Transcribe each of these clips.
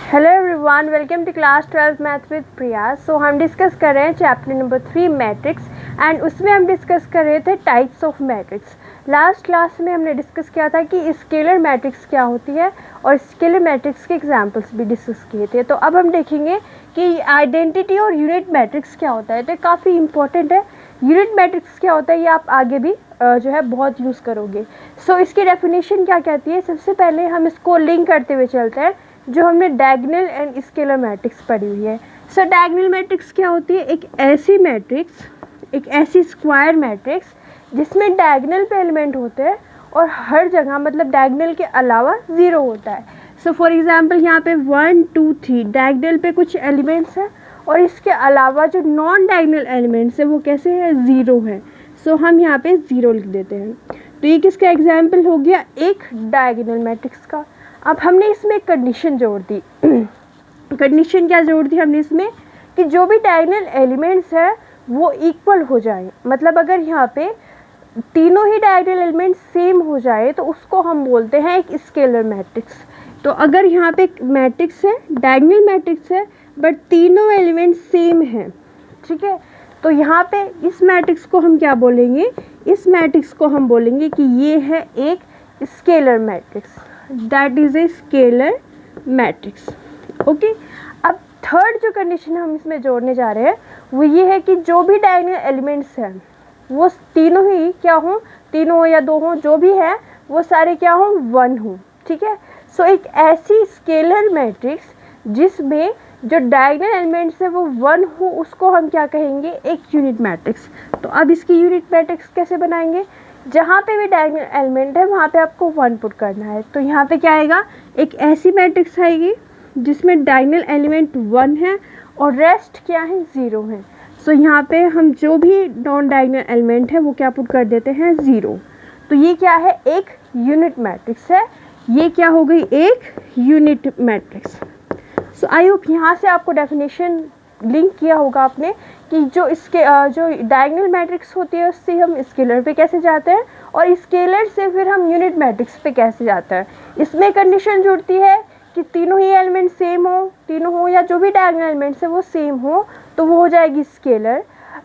Hello everyone, welcome to class 12 math with Priya. So हम discuss कर रहे हैं चैप्टर नंबर 3 मैट्रिक्स एंड उसमें हम डिस्कस कर रहे थे types of matrix. Last class में हमने डिस्कस किया था कि स्केलर मैट्रिक्स क्या होती है और स्केलर मैट्रिक्स के एग्जांपल्स भी डिस्कस किए थे। तो अब हम देखेंगे कि आइडेंटिटी और यूनिट मैट्रिक्स क्या होता है। तो काफ़ी इंपॉर्टेंट है। यूनिट मैट्रिक्स क्या होता है ये आप आगे भी जो है बहुत यूज़ करोगे। सो इसकी डेफिनेशन क्या कहती है, सबसे पहले हम इसको लिंक करते हुए चलते हैं जो हमने डायगोनल एंड स्केलर मैट्रिक्स पढ़ी हुई है। सो डायगोनल मैट्रिक्स क्या होती है, एक ऐसी मैट्रिक्स, एक ऐसी स्क्वायर मैट्रिक्स जिसमें डायगोनल पे एलिमेंट होते हैं और हर जगह मतलब डायगोनल के अलावा ज़ीरो होता है। सो फॉर एग्जांपल यहाँ पे 1 2 3 डायगोनल पे कुछ एलिमेंट्स हैं और इसके अलावा जो नॉन डायगोनल एलिमेंट्स है वो कैसे हैं, ज़ीरो है। सो हम यहाँ पे ज़ीरो लिख देते हैं। तो ये किसका एग्जाम्पल हो गया, एक डायगोनल मैट्रिक्स का। अब हमने इसमें एक कंडीशन जोड़ दी। कंडीशन क्या जोड़ दी हमने इसमें, कि जो भी डायगोनल एलिमेंट्स है वो इक्वल हो जाए। मतलब अगर यहाँ पे तीनों ही डायगोनल एलिमेंट्स सेम हो जाए तो उसको हम बोलते हैं एक स्केलर मैट्रिक्स। तो अगर यहाँ पे मैट्रिक्स है, डायगोनल मैट्रिक्स है बट तीनों एलिमेंट्स सेम हैं, ठीक है, तो यहाँ पे इस मैट्रिक्स को हम क्या बोलेंगे, इस मैट्रिक्स को हम बोलेंगे कि ये है एक scalar matrix, that is a scalar matrix. Okay, अब थर्ड जो कंडीशन हम इसमें जोड़ने जा रहे हैं वो ये है कि जो भी डायगोनल एलिमेंट्स हैं वो तीनों ही क्या हों, तीनों हो या दो हों, जो भी है वो सारे क्या हों, वन हों, ठीक है। सो एक ऐसी स्केलर मैट्रिक्स जिसमें जो डायगोनल एलिमेंट्स है वो वन हो उसको हम क्या कहेंगे, एक यूनिट मैट्रिक्स। तो अब इसकी यूनिट मैट्रिक्स कैसे बनाएंगे, जहाँ पे भी डायगोनल एलिमेंट है वहाँ पे आपको वन पुट करना है। तो यहाँ पे क्या आएगा, एक ऐसी मैट्रिक्स आएगी जिसमें डायगोनल एलिमेंट वन है और रेस्ट क्या है, ज़ीरो है। सो यहाँ पे हम जो भी नॉन डायगोनल एलिमेंट है वो क्या पुट कर देते हैं, ज़ीरो। तो ये क्या है, एक यूनिट मैट्रिक्स है। ये क्या हो गई, एक unit matrix. So I hope यहाँ से आपको डेफिनेशन लिंक किया होगा आपने कि जो इसके जो डायगोनल मैट्रिक्स होती है उससे हम स्केलर पे कैसे जाते हैं और स्केलर से फिर हम यूनिट मैट्रिक्स पे कैसे जाते हैं। इसमें कंडीशन जुड़ती है कि तीनों ही एलिमेंट सेम हो, तीनों हो या जो भी डायगोनल एलिमेंट्स है वो सेम हो तो वो हो जाएगी स्केलर।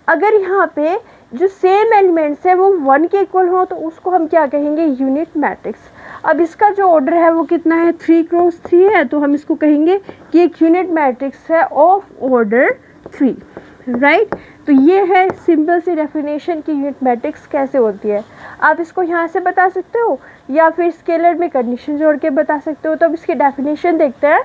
अगर यहाँ पे जो सेम एलिमेंट्स है वो वन के इक्वल हो तो उसको हम क्या कहेंगे, यूनिट मैट्रिक्स। अब इसका जो ऑर्डर है वो कितना है, 3 क्रॉस 3 है, तो हम इसको कहेंगे कि एक यूनिट मैट्रिक्स है ऑफ ऑर्डर 3, राइट। तो ये है सिंपल सी डेफिनेशन कि यूनिट मैट्रिक्स कैसे होती है। आप इसको यहाँ से बता सकते हो या फिर स्केलर में कंडीशन जोड़ के बता सकते हो। तो अब इसकी डेफिनेशन देखते हैं।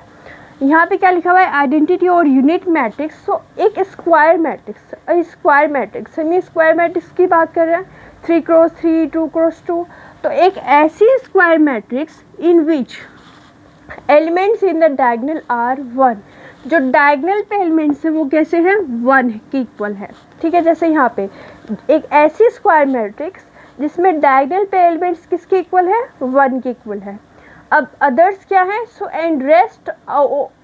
यहाँ पे क्या लिखा हुआ है, आइडेंटिटी और यूनिट मैट्रिक्स। सो एक स्क्वायर मैट्रिक्स, स्क्वायर मैट्रिक्स, हम ये स्क्वायर मैट्रिक्स की बात कर रहे हैं, 3 क्रॉस 3 2 क्रॉस 2। तो एक ऐसी square matrix in which elements in the diagonal are one, जो डायगोनल पे एलिमेंट्स है वो कैसे हैं, वन के इक्वल है, ठीक है। जैसे यहाँ पे एक ऐसी स्क्वायर मैट्रिक्स जिसमें डायगोनल पे एलिमेंट्स किसके इक्वल है, वन के इक्वल है। अब अदर्स क्या है, so and rest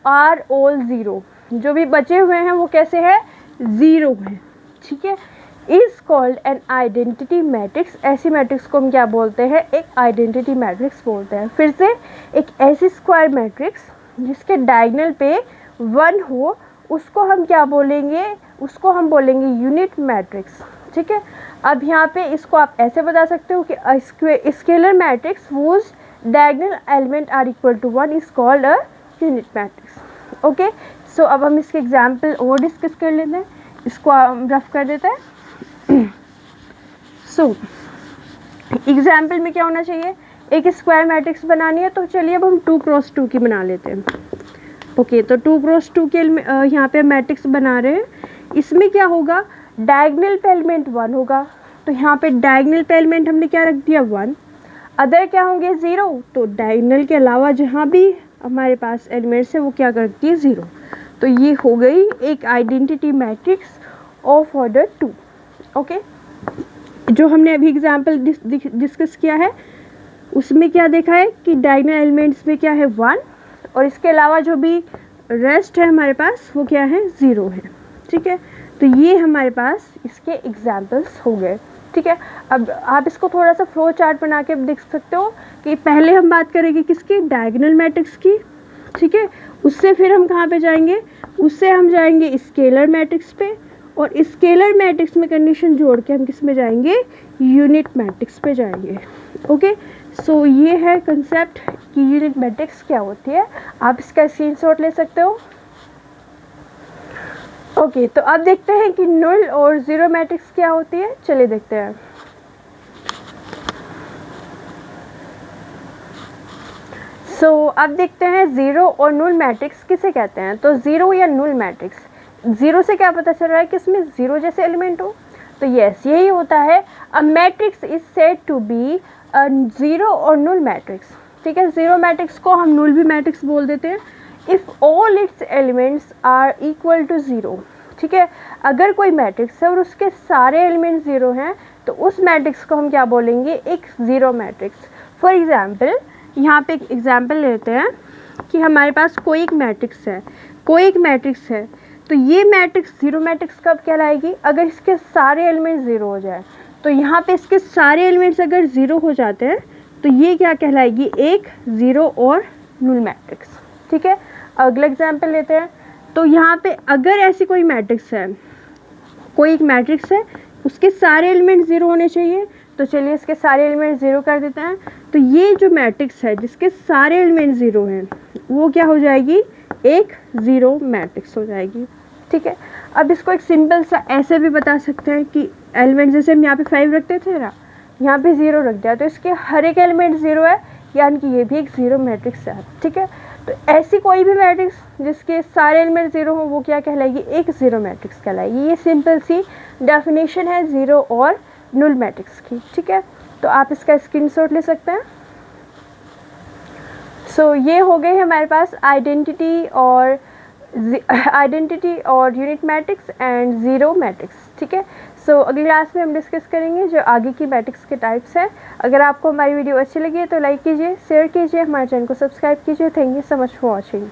are all zero, जो भी बचे हुए हैं वो कैसे हैं, ज़ीरो हैं, ठीक है। Is called an identity matrix. ऐसी मैट्रिक्स को हम क्या बोलते हैं, एक आइडेंटिटी मैट्रिक्स बोलते हैं। फिर से एक ऐसी स्क्वायर मैट्रिक्स जिसके डायगोनल पे वन हो उसको हम क्या बोलेंगे, उसको हम बोलेंगे यूनिट मैट्रिक्स, ठीक है। अब यहाँ पे इसको आप ऐसे बता सकते हो कि scalar matrix whose diagonal element are equal to 1 is called a unit matrix. Okay, so अब हम इसके एग्जाम्पल और डिस्कस कर लेते हैं, इसको हम रफ कर देते हैं। सो एग्जाम्पल में क्या होना चाहिए, एक स्क्वायर मैट्रिक्स बनानी है तो चलिए अब हम 2 क्रॉस 2 की बना लेते हैं। ओके, तो 2 क्रॉस 2 के यहाँ पे मैट्रिक्स बना रहे हैं। इसमें क्या होगा, डायगोनल पे एलिमेंट वन होगा, तो यहाँ पे डायगोनल पे एलिमेंट हमने क्या रख दिया, वन। अदर क्या होंगे, ज़ीरो। तो डायगोनल के अलावा जहाँ भी हमारे पास एलिमेंट्स है वो क्या करती है, ज़ीरो। तो ये हो गई एक identity matrix of order 2। Okay, जो हमने अभी एग्जाम्पल डिस्कस किया है उसमें क्या देखा है कि डायगोनल एलिमेंट्स में क्या है, वन, और इसके अलावा जो भी रेस्ट है हमारे पास वो क्या है, ज़ीरो है, ठीक है। तो ये हमारे पास इसके एग्जाम्पल्स हो गए, ठीक है। अब आप इसको थोड़ा सा फ्लो चार्ट बना के देख सकते हो कि पहले हम बात करेंगे किसकी, डायगोनल मैट्रिक्स की, ठीक है। उससे फिर हम कहाँ पे जाएंगे, उससे हम जाएंगे स्केलर मैट्रिक्स पे, और स्केलर मैट्रिक्स में कंडीशन जोड़ के हम किस में जाएंगे, यूनिट मैट्रिक्स पे जाएंगे। ओके, सो ये है कंसेप्ट कि यूनिट मैट्रिक्स क्या होती है। आप इसका स्क्रीनशॉट ले सकते हो। ओके, तो अब देखते हैं कि null और ज़ीरो मैट्रिक्स क्या होती है। चलिए देखते हैं। अब देखते हैं ज़ीरो और null मैट्रिक्स किसे कहते हैं। तो ज़ीरो या null मैट्रिक्स, ज़ीरो से क्या पता चल रहा है कि इसमें ज़ीरो जैसे एलिमेंट हो, तो यस यही होता है। A matrix is said to be a zero और null मैट्रिक्स। ठीक है, ज़ीरो मैट्रिक्स को हम null भी मैट्रिक्स बोल देते हैं if all its elements are equal to zero. ठीक है, अगर कोई मैट्रिक्स है और उसके सारे एलिमेंट ज़ीरो हैं तो उस मैट्रिक्स को हम क्या बोलेंगे, एक ज़ीरो मैट्रिक्स। फॉर एग्ज़ाम्पल, यहाँ पे एक एग्ज़ाम्पल लेते हैं कि हमारे पास कोई एक मैट्रिक्स है, तो ये मैट्रिक्स ज़ीरो मैट्रिक्स कब कहलाएगी, अगर इसके सारे एलिमेंट ज़ीरो हो जाए। तो यहाँ पे इसके सारे एलिमेंट्स अगर ज़ीरो हो जाते हैं तो ये क्या कहलाएगी, एक ज़ीरो और null मैट्रिक्स। ठीक है, अगला एग्जाम्पल लेते हैं। तो यहाँ पे अगर ऐसी कोई मैट्रिक्स है, कोई एक मैट्रिक्स है, उसके सारे एलिमेंट ज़ीरो होने चाहिए, तो चलिए इसके सारे एलिमेंट ज़ीरो कर देते हैं। तो ये जो मैट्रिक्स है जिसके सारे एलिमेंट ज़ीरो हैं वो क्या हो जाएगी, एक ज़ीरो मैट्रिक्स हो जाएगी। ठीक है, अब इसको एक सिंपल सा ऐसे भी बता सकते हैं कि एलिमेंट जैसे हम यहाँ पे 5 रखते थे ना, यहाँ पे 0 रख दिया तो इसके हर एक एलिमेंट 0 है, यानी कि ये भी एक ज़ीरो मैट्रिक्स है। ठीक है, तो ऐसी कोई भी मैट्रिक्स जिसके सारे एलिमेंट 0 हो वो क्या कहलाएगी, एक ज़ीरो मैट्रिक्स कहलाएगी। ये सिंपल सी डेफिनेशन है ज़ीरो और null मैट्रिक्स की। ठीक है, तो आप इसका स्क्रीनशॉट ले सकते हैं। ये हो गए हमारे पास आइडेंटिटी और unit matrix and zero matrix. ठीक है, अगली क्लास में हम डिस्कस करेंगे जो आगे की मैट्रिक्स के टाइप्स हैं। अगर आपको हमारी वीडियो अच्छी लगी है तो लाइक कीजिए, शेयर कीजिए, हमारे चैनल को सब्सक्राइब कीजिए। Thank you so much for watching.